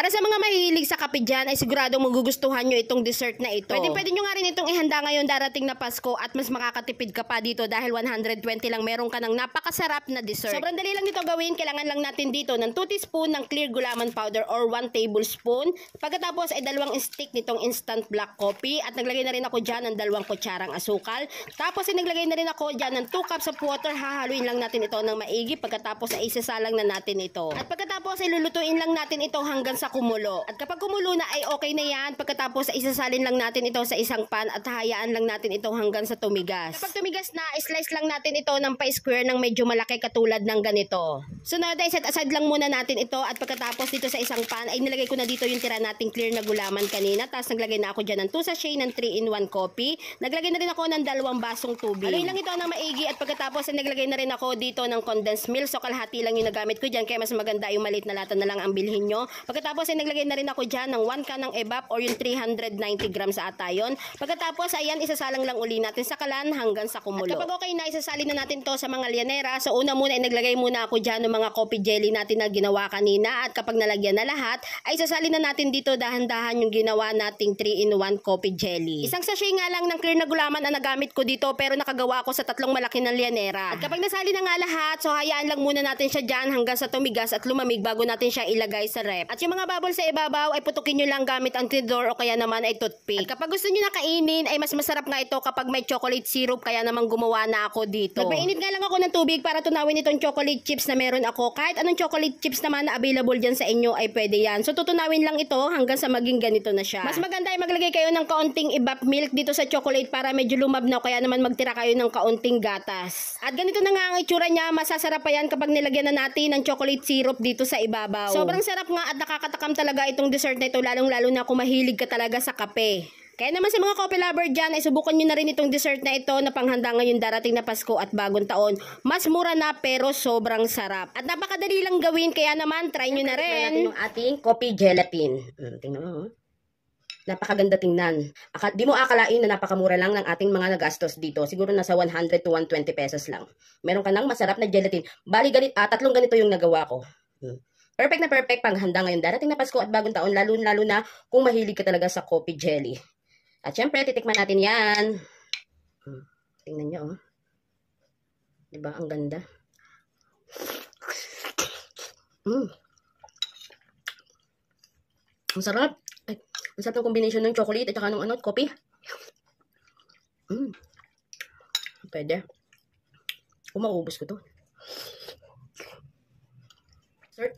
Para sa mga mahilig sa kape dyan, ay siguradong magugustuhan nyo itong dessert na ito. Pwede nyo nga rin itong ihanda ngayon darating na Pasko at mas makakatipid ka pa dito dahil 120 lang meron ka ng napakasarap na dessert. Sobrang dali lang nito gawin. Kailangan lang natin dito ng 2 teaspoon ng clear gulaman powder or 1 tablespoon. Pagkatapos ay 2 stick nitong instant black coffee at naglagay na rin ako dyan ng 2 kutsarang asukal. Tapos ay naglagay na rin ako dyan ng 2 cups of water. Hahaluin lang natin ito ng maigi. Pagkatapos ay isasalang na natin ito. At pagkatapos ay lulutuin lang natin ito hanggang sa kumulo. At kapag kumulo na ay okay na yan. Pagkatapos ay isasalin lang natin ito sa isang pan at hayaan lang natin ito hanggang sa tumigas. Kapag tumigas na, slice lang natin ito ng pa-square ng medyo malaki katulad ng ganito. Sunod ay set aside lang muna natin ito at pagkatapos dito sa isang pan ay nilagay ko na dito yung tira nating clear na gulaman kanina. Tapos naglagay na ako dyan ng 2 sachet ng 3-in-1 coffee. Naglagay na rin ako ng 2 basong tubig. Haluin lang ito ng maigi at pagkatapos ay naglagay na rin ako dito ng condensed milk. So kalahati lang yung nagamit ko dyan kaya mas maganda yung maliit na lata na lang ang bilhin nyo. Pagkatapos ay naglagay na rin ako dyan ng 1 can ng evap or yung 390 grams sa ata yun. Pagkatapos ayan isasalang lang uli natin sa kalan hanggang sa kumulo. At kapag okay na isasali na natin to sa mga lianera. So una muna ay naglagay muna ako dyan ng mga coffee jelly natin na ginawa kanina at kapag nalagyan na lahat ay isasali na natin dito dahan-dahan yung ginawa nating 3-in-1 coffee jelly. Isang sachet nga lang ng clear na gulaman ang nagamit ko dito pero nakagawa ako sa 3 malaki ng lianera. At kapag nasali na nga lahat so hayaan lang muna natin siya dyan hanggang sa tumigas at lumamig bago natin siya ilagay sa ref. At yung mga bubble sa ibabaw ay putukin nyo lang gamit ang tinidor o kaya naman ay toothpick. At kapag gusto nyo na kainin ay mas masarap nga ito kapag may chocolate syrup kaya naman gumawa na ako dito. Nagpainit nga lang ako ng tubig para tunawin itong chocolate chips na meron ako. Kahit anong chocolate chips naman na available dyan sa inyo ay pwede yan. So tutunawin lang ito hanggang sa maging ganito na siya. Mas maganda ay maglagay kayo ng kaunting evap milk dito sa chocolate para medyo lumabnaw kaya naman magtira kayo ng kaunting gatas. At ganito na nga ang itsura niya. Masasarap pa yan kapag nilagyan na natin ng chocolate syrup dito sa ibabaw. Sobrang sarap nga at nakakatakam talaga itong dessert na ito lalong-lalo na kung mahilig ka talaga sa kape. Kaya naman sa mga coffee lover dyan, ay subukan nyo na rin itong dessert na ito na panghanda ngayon darating na Pasko at bagong taon. Mas mura na pero sobrang sarap. At napakadali lang gawin, kaya naman try nyo na rin. Natin yung ating coffee gelatin. Tingnan mo. Napakaganda tingnan. Di mo akalain na napakamura lang ng ating mga nagastos dito. Siguro nasa 100 to 120 pesos lang. Meron ka ng masarap na gelatin. Bali, 3 ganito yung nagawa ko. Perfect na perfect panghanda ngayon darating na Pasko at bagong taon. Lalo na kung mahilig ka talaga sa coffee jelly. At syempre, titikman natin yan. Tingnan nyo, oh. Diba? Ang ganda. Ang sarap. Ay, ang sarap ng combination ng chocolate at saka ng coffee. Pwede. Kung maubos ko to. Sir.